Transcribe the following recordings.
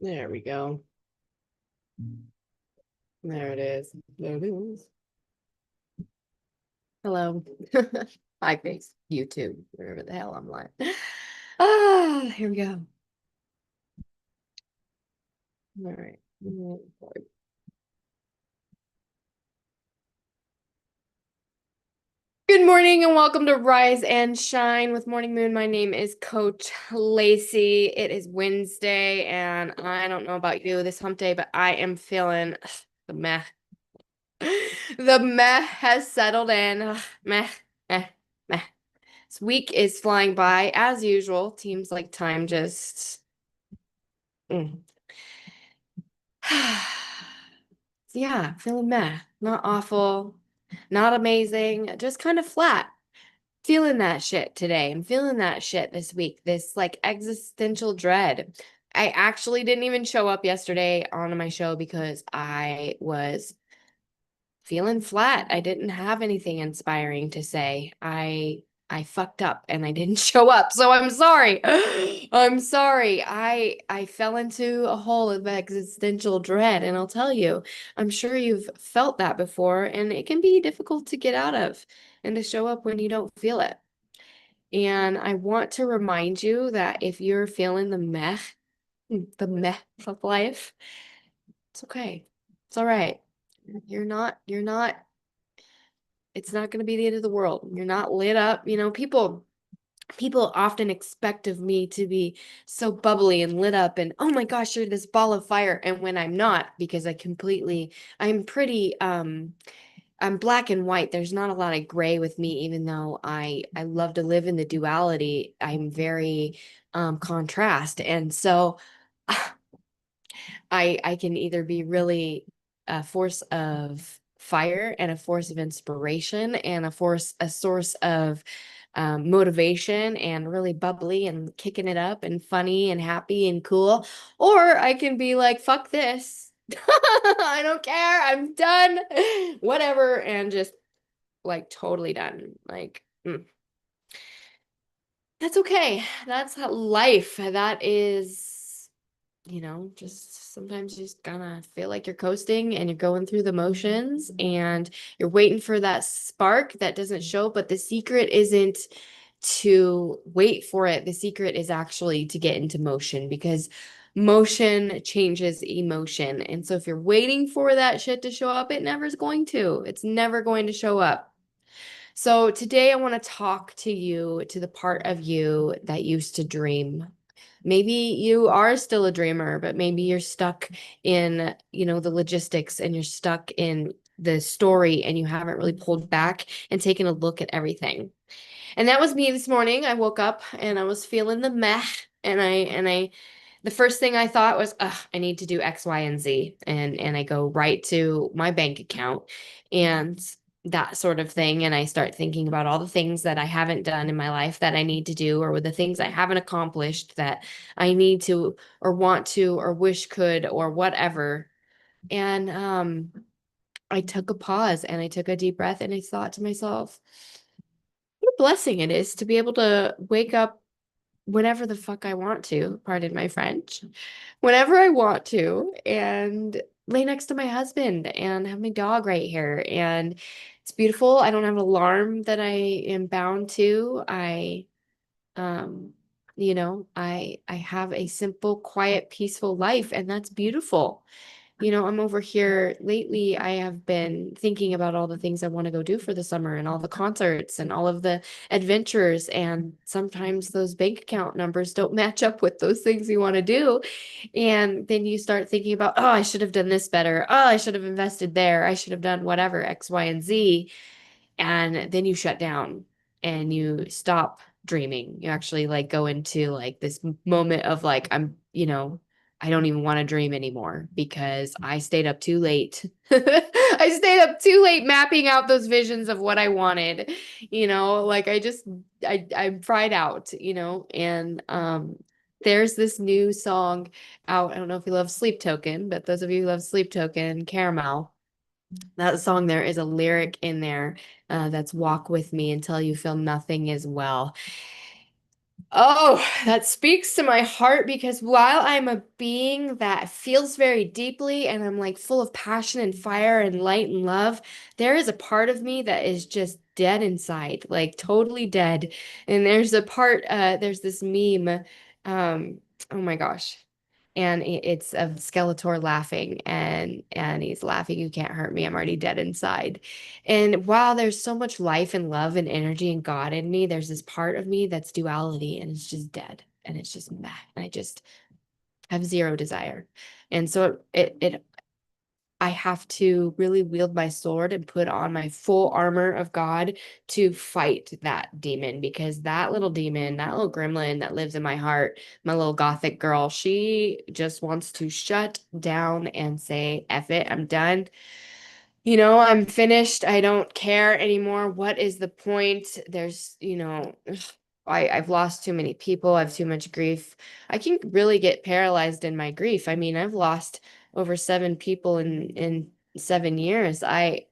There we go. There it is. There it is. Hello. Hi, face. YouTube, wherever the hell I'm like. Here we go. All right. Good morning and welcome to Rise and Shine with Morning Moon. My name is Coach Lacey. It is Wednesday, and I don't know about you this hump day, but I am feeling the meh. The meh has settled in. Meh, meh, meh. This week is flying by as usual. Seems like time just. Mm. Yeah, feeling meh. Not awful, not amazing, just kind of flat. Feeling that shit today. I'm feeling that shit this week. This like existential dread. I actually didn't even show up yesterday on my show because I was feeling flat. I didn't have anything inspiring to say. I fucked up and I didn't show up. So I'm sorry. I'm sorry. I fell into a hole of existential dread, and I'll tell you, I'm sure you've felt that before, and it can be difficult to get out of and to show up when you don't feel it. And I want to remind you that if you're feeling the meh of life, it's okay. It's all right. You're not, it's not going to be the end of the world. You're not lit up. People often expect of me to be so bubbly and lit up and oh my gosh, you're this ball of fire. And when I'm not, because I'm pretty I'm black and white. There's not a lot of gray with me, even though I love to live in the duality. I'm very contrast. And so I can either be really a force of fire and a force of inspiration and a source of motivation and really bubbly and kicking it up and funny and happy and cool. Or I can be like, fuck this. I don't care. I'm done. Whatever. And just like totally done. Like, that's okay. That's life. That is, just sometimes you just gonna feel like you're coasting and you're going through the motions and you're waiting for that spark that doesn't show. But the secret isn't to wait for it. The secret is actually to get into motion because motion changes emotion. And so if you're waiting for that shit to show up, it never is going to. It's never going to show up. So today I want to talk to you, to the part of you that used to dream. Maybe you are still a dreamer, but maybe you're stuck in, the logistics and you're stuck in the story and you haven't really pulled back and taken a look at everything. And that was me this morning. I woke up and I was feeling the meh the first thing I thought was, ugh, I need to do X, Y, and Z. And I go right to my bank account and that sort of thing. And I start thinking about all the things that I haven't done in my life that I need to do, or the things I haven't accomplished that I need to, or want to, or wish could, or whatever. And I took a pause and I took a deep breath and I thought to myself, what a blessing it is to be able to wake up whenever the fuck I want to, pardon my French, whenever I want to, and lay next to my husband and have my dog right here. And it's beautiful. I don't have an alarm that I am bound to. Um, I have a simple, quiet, peaceful life, and that's beautiful. I'm over here lately. I have been thinking about all the things I want to go do for the summer and all the concerts and all of the adventures. And sometimes those bank account numbers don't match up with those things you want to do. And then you start thinking about, oh, I should have done this better. Oh, I should have invested there. I should have done whatever, X, Y, and Z. And then you shut down and you stop dreaming. You actually like go into like this moment of like, I don't even want to dream anymore because I stayed up too late. I stayed up too late mapping out those visions of what I wanted. Like I'm fried out, and there's this new song out. I don't know if you love Sleep Token, but those of you who love Sleep Token, Caramel, that song, there is a lyric in there that's walk with me until you feel nothing is well. Oh, that speaks to my heart because while I'm a being that feels very deeply and I'm like full of passion and fire and light and love, there is a part of me that is just dead inside, like totally dead. And there's a part, there's this meme, um, oh my gosh. And it's of Skeletor laughing and he's laughing, "You can't hurt me. I'm already dead inside." And while there's so much life and love and energy and God in me, there's this part of me that's duality and it's just dead and it's just meh. And I just have zero desire. And so I have to really wield my sword and put on my full armor of God to fight that demon because that little demon, that little gremlin that lives in my heart, my little gothic girl, she just wants to shut down and say, F it, I'm done. I'm finished. I don't care anymore. What is the point? There's, I've lost too many people. I have too much grief. I can really get paralyzed in my grief. I mean, I've lost over 7 people in 7 years. And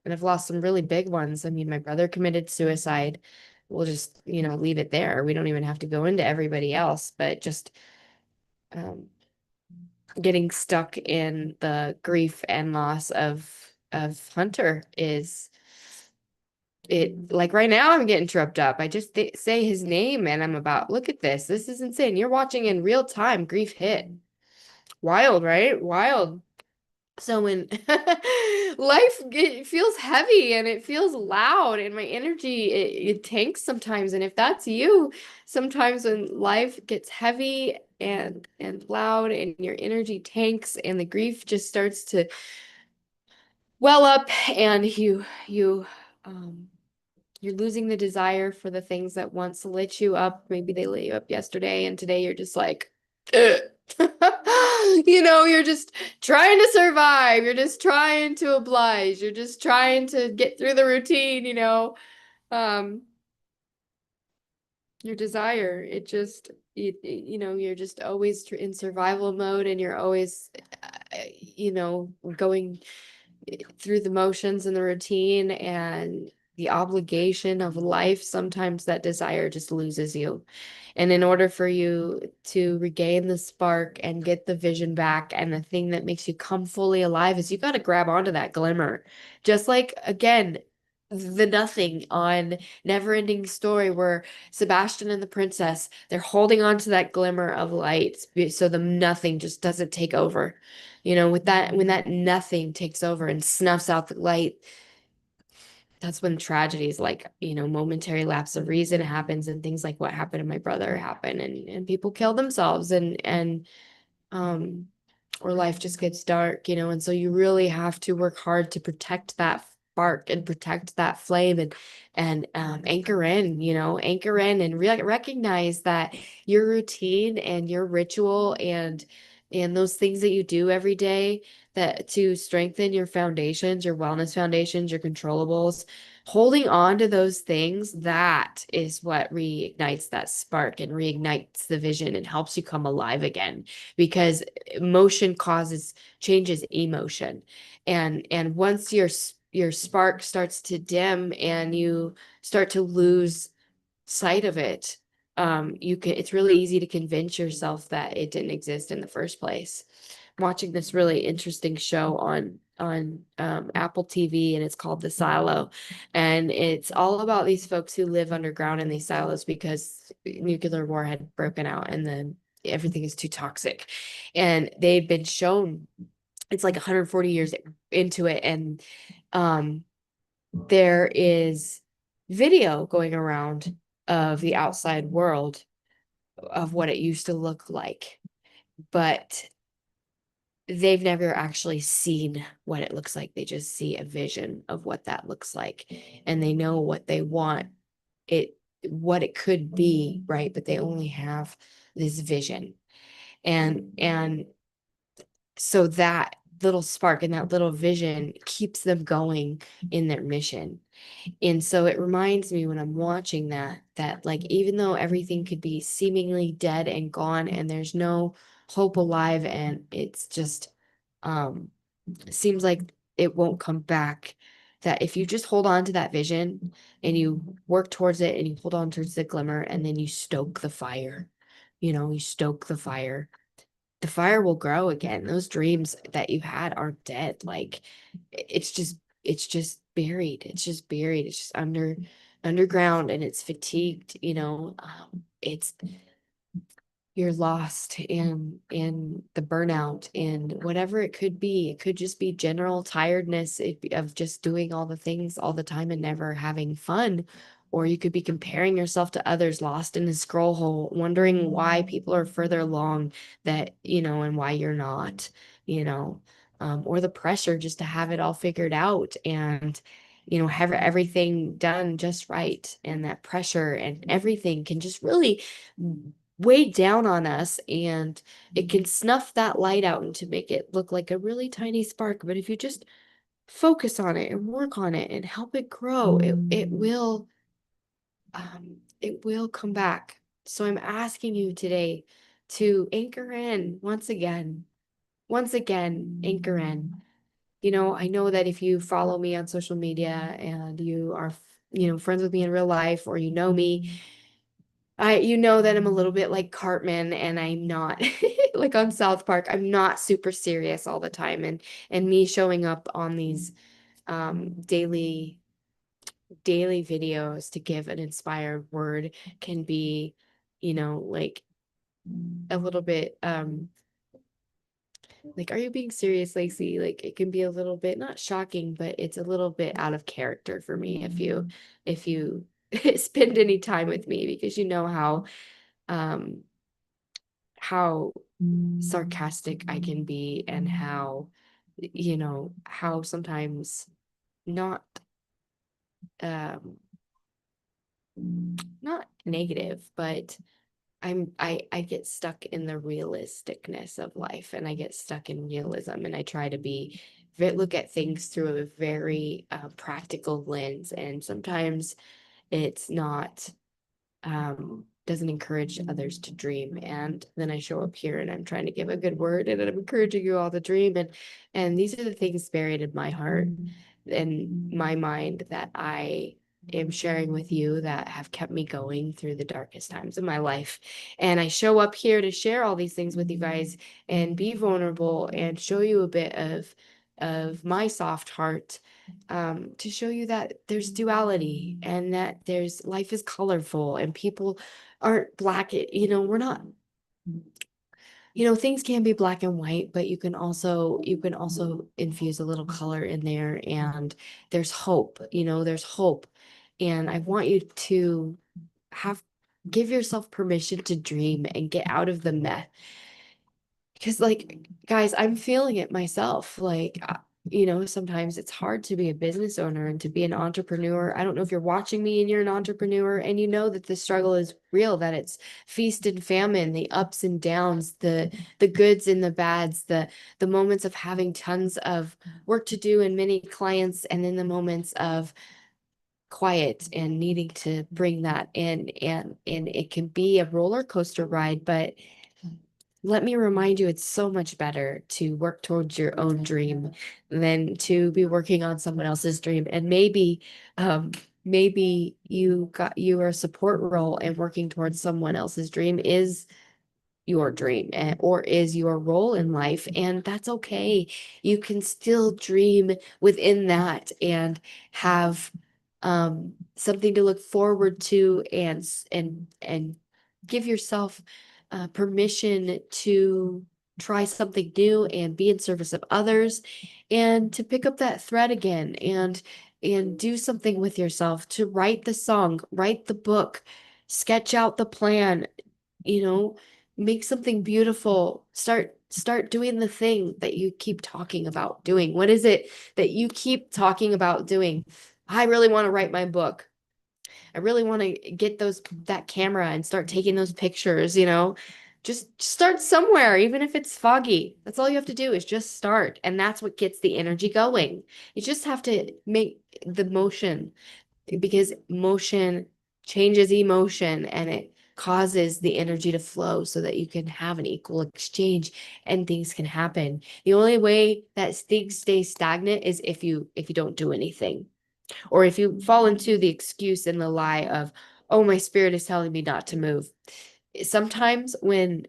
I've lost some really big ones. I mean, my brother committed suicide. We'll just, leave it there. We don't even have to go into everybody else, but just um getting stuck in the grief and loss of Hunter is it like right now I'm getting tripped up. I just say his name and I'm about, look at this. This is insane. You're watching in real time. Grief hit. Wild, right? Wild. So when it feels heavy and it feels loud and my energy it tanks sometimes. And if that's you, sometimes when life gets heavy and loud and your energy tanks and the grief just starts to well up and um you're losing the desire for the things that once lit you up. Maybe they lit you up yesterday, and today you're just like, "Ugh." You're just trying to survive. You're just trying to oblige. You're just trying to get through the routine. Um, your desire, you're just always in survival mode, and you're always, going through the motions and the routine and the obligation of life, sometimes that desire just loses you. And in order for you to regain the spark and get the vision back, and the thing that makes you come fully alive is you got to grab onto that glimmer. Just like, again, the nothing on Never Ending Story, where Sebastian and the princess, they're holding on to that glimmer of light so the nothing just doesn't take over. With that, when that nothing takes over and snuffs out the light, that's when tragedies like, momentary lapse of reason happens and things like what happened to my brother happen and people kill themselves and um or life just gets dark, and so you really have to work hard to protect that spark and protect that flame and anchor in and recognize that your routine and your ritual and those things that you do every day that to strengthen your foundations, your wellness foundations, your controllables, holding on to those things, that is what reignites that spark and reignites the vision and helps you come alive again, because motion changes emotion. And once your spark starts to dim and you start to lose sight of it, it's really easy to convince yourself that it didn't exist in the first place. I'm watching this really interesting show on Apple TV, and it's called The Silo. And it's all about these folks who live underground in these silos because nuclear war had broken out and then everything is too toxic. And they've been shown, it's like 140 years into it, and um there is video going around of the outside world of what it used to look like, but they've never actually seen what it looks like. They just see a vision of what that looks like, and they know what they want what it could be, right? But they only have this vision. And so that little spark and that little vision keeps them going in their mission. And so it reminds me when I'm watching that like even though everything could be seemingly dead and gone and there's no hope alive and it's just um seems like it won't come back, that if you just hold on to that vision and you work towards it and you hold on towards the glimmer and then you stoke the fire, you stoke the fire will grow again. Those dreams that you had aren't dead. Like it's just buried. It's just buried. It's just underground and it's fatigued, it's you're lost in the burnout and whatever it could be. It could just be general tiredness of just doing all the things all the time and never having fun. Or you could be comparing yourself to others, lost in a scroll hole, wondering why people are further along and why you're not, you know, or the pressure just to have it all figured out and have everything done just right. And that pressure and everything can just really weigh down on us, and it can snuff that light out and to make it look like a really tiny spark. But if you just focus on it and work on it and help it grow, it will come back. So I'm asking you today to anchor in once again, anchor in. I know that if you follow me on social media and you are, friends with me in real life, or you know me, you know that I'm a little bit like Cartman, and I'm not like on South Park. I'm not super serious all the time, and me showing up on these daily videos to give an inspired word can be, like a little bit like, are you being serious, Lacey? Like, it can be a little bit not shocking, but it's a little bit out of character for me if you spend any time with me, because you know um how sarcastic I can be, and how sometimes not um not negative, but I get stuck in the realisticness of life, and I get stuck in realism, and I try to look at things through a very practical lens, and sometimes it's not doesn't encourage others to dream. And then I show up here and I'm trying to give a good word, and I'm encouraging you all to dream. And these are the things buried in my heart and my mind that I am sharing with you, that have kept me going through the darkest times of my life. And I show up here to share all these things with you guys and be vulnerable and show you a bit of my soft heart, to show you that there's duality, and that there's life is colorful, and people aren't black. We're not, things can be black and white, but you can also infuse a little color in there, and there's hope. And I want you to have give yourself permission to dream and get out of the mess, because, like, guys, I'm feeling it myself. Like, sometimes it's hard to be a business owner and to be an entrepreneur. I don't know if you're watching me and you're an entrepreneur, and you know that the struggle is real, that it's feast and famine, the ups and downs, the goods and the bads, the moments of having tons of work to do and many clients, and then the moments of quiet and needing to bring that in. And it can be a roller coaster ride, but let me remind you, it's so much better to work towards your own dream than to be working on someone else's dream. And maybe you are a support role, and working towards someone else's dream is your dream, or is your role in life, and that's okay. You can still dream within that and have something to look forward to, and give yourself permission to try something new and be in service of others, and to pick up that thread again, and do something with yourself, to write the song, write the book, sketch out the plan, you know, make something beautiful. Start doing the thing that you keep talking about doing. What is it that you keep talking about doing? I really want to write my book. I really want to get that camera and start taking those pictures. Just start somewhere, even if it's foggy. That's all you have to do, is just start. And that's what gets the energy going. You just have to make the motion, because motion changes emotion, and it causes the energy to flow so that you can have an equal exchange and things can happen. The only way that things stay stagnant is if you don't do anything, or if you fall into the excuse and the lie of, oh, my spirit is telling me not to move. Sometimes when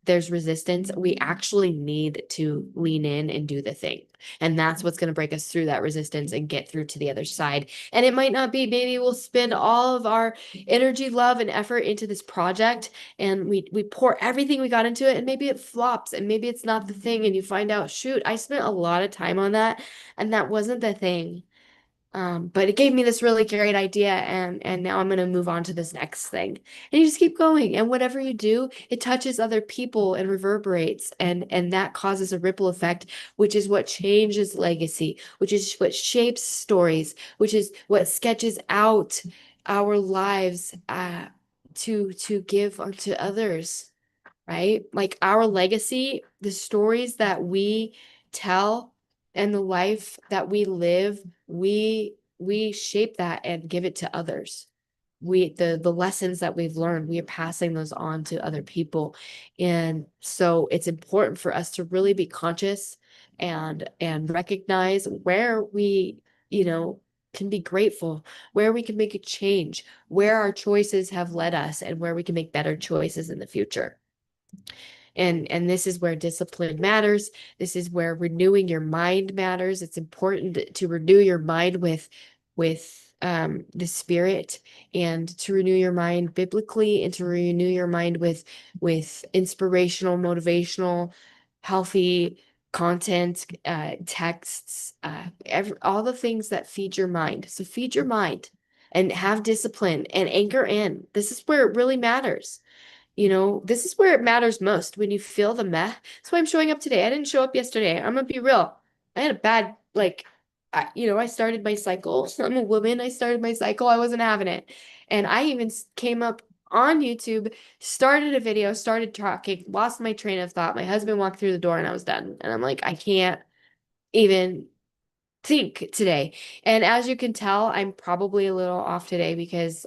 there's resistance, we actually need to lean in and do the thing. And that's what's going to break us through that resistance and get through to the other side. And it might not be, maybe we'll spend all of our energy, love, and effort into this project, and we pour everything we got into it, and maybe it flops, and maybe it's not the thing, and you find out, shoot, I spent a lot of time on that, and that wasn't the thing. But it gave me this really great idea, and now I'm gonna move on to this next thing. And you just keep going. And whatever you do, it touches other people and reverberates, and that causes a ripple effect, which is what changes legacy, which is what shapes stories, which is what sketches out our lives to give unto others, right? Like our legacy, the stories that we tell and the life that we live, we shape that and give it to others. The lessons that we've learned, we are passing those on to other people. And so it's important for us to really be conscious and recognize where we, you know, can be grateful, where we can make a change, where our choices have led us, and where we can make better choices in the future. And this is where discipline matters. This is where renewing your mind matters. It's important to renew your mind with the spirit, and to renew your mind biblically, and to renew your mind with inspirational, motivational, healthy content, texts, all the things that feed your mind. So feed your mind and have discipline and anchor in. This is where it really matters. This is where it matters most, when you feel the meh. That's why I'm showing up today. I didn't show up yesterday. I'm gonna be real. I had a bad, I started my cycle. I'm a woman. I started my cycle. I wasn't having it. And I even came up on YouTube, started a video, started talking, lost my train of thought. My husband walked through the door and I was done. And I'm like, I can't even think today. And as you can tell, I'm probably a little off today because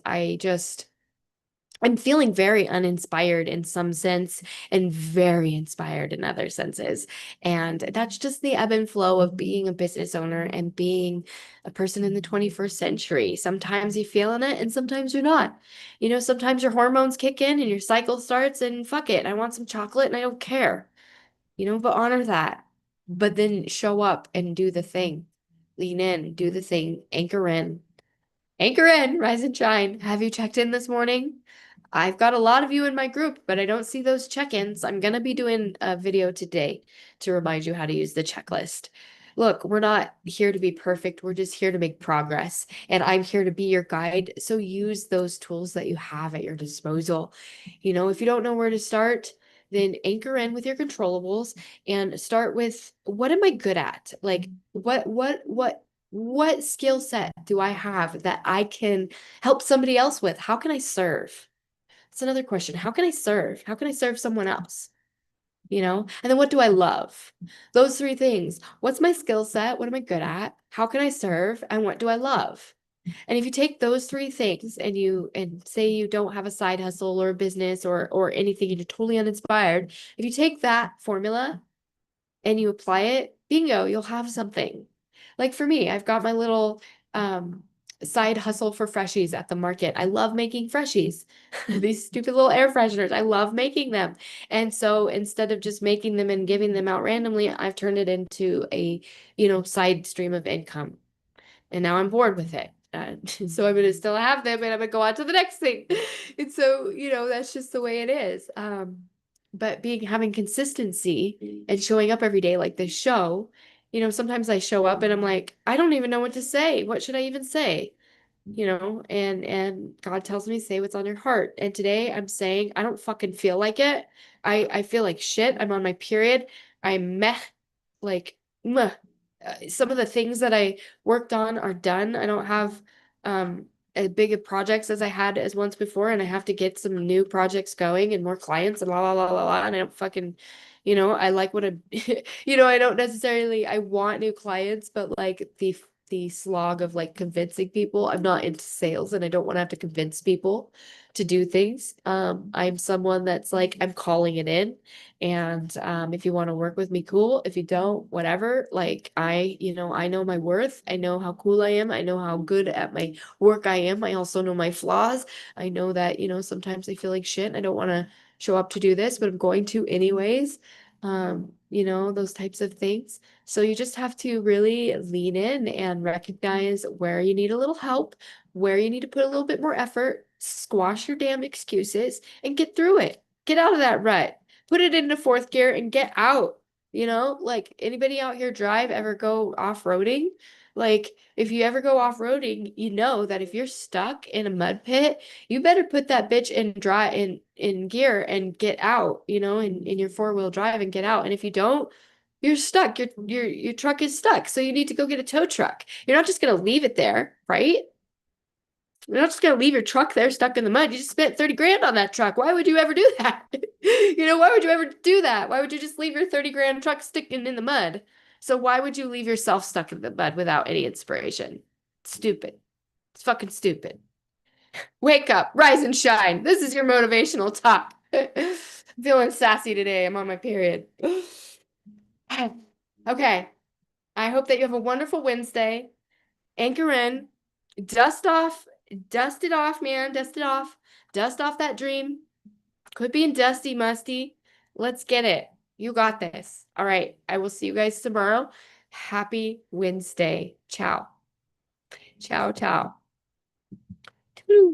I'm feeling very uninspired in some sense and very inspired in other senses. And that's just the ebb and flow of being a business owner and being a person in the 21st century. Sometimes you're feeling it and sometimes you're not. Sometimes your hormones kick in and your cycle starts and fuck it, I want some chocolate and I don't care. But honor that. But then show up and do the thing. Lean in, do the thing, anchor in. Anchor in, rise and shine. Have you checked in this morning? I've got a lot of you in my group, but I don't see those check-ins. I'm going to be doing a video today to remind you how to use the checklist. Look, we're not here to be perfect. We're just here to make progress. And I'm here to be your guide. So use those tools that you have at your disposal. If you don't know where to start, then anchor in with your controllables and start with, what am I good at? Like, what skill set do I have that I can help somebody else with? How can I serve? That's another question. How can I serve? How can I serve someone else? And then what do I love? Those three things. What's my skill set? What am I good at? How can I serve? And what do I love? And if you take those three things and say you don't have a side hustle or a business or anything, and you're totally uninspired, if you take that formula and you apply it, bingo, you'll have something. Like for me, I've got my little side hustle for freshies at the market. I love making freshies. These stupid little air fresheners. I love making them. And so instead of just making them and giving them out randomly, I've turned it into a, side stream of income. And now I'm bored with it. So I'm going to still have them and I'm going to go on to the next thing. And so, that's just the way it is. But having consistency and showing up every day like this show, sometimes I show up and I'm like, I don't even know what to say. What should I even say? And God tells me, say what's on your heart. And today I'm saying, I don't fucking feel like it. I feel like shit. I'm on my period. I'm meh, like meh. Some of the things that I worked on are done. I don't have as big of projects as I had as once before, and I have to get some new projects going and more clients and la la la la la. And I don't fucking, I like what I, I don't necessarily, I want new clients, but like the slog of like convincing people. I'm not into sales and I don't want to have to convince people to do things. I'm someone that's like, I'm calling it in. And if you want to work with me, cool. If you don't, whatever. Like I know my worth. I know how cool I am. I know how good at my work I am. I also know my flaws. I know that, sometimes I feel like shit and I don't want to show up to do this, but I'm going to anyways. Those types of things. So you just have to really lean in and recognize where you need a little help, where you need to put a little bit more effort, squash your damn excuses and get through it. Get out of that rut. Put it into fourth gear and get out. Like anybody out here drive ever go off-roading? Like if you ever go off-roading, you know that if you're stuck in a mud pit, you better put that bitch in in gear and get out, in your four-wheel drive and get out. And if you don't, you're stuck. Your truck is stuck. So you need to go get a tow truck. You're not just gonna leave it there, right? You're not just gonna leave your truck there stuck in the mud. You just spent 30 grand on that truck. Why would you ever do that? Why would you ever do that? Why would you just leave your 30 grand truck sticking in the mud? So why would you leave yourself stuck in the mud without any inspiration? Stupid. It's fucking stupid. Wake up, rise and shine. This is your motivational talk. I'm feeling sassy today. I'm on my period. Okay. I hope that you have a wonderful Wednesday. Anchor in, dust off, dust it off, man. Dust it off. Dust off that dream. Quit being dusty, musty. Let's get it. You got this. All right. I will see you guys tomorrow. Happy Wednesday. Ciao. Ciao, ciao. Toodaloo.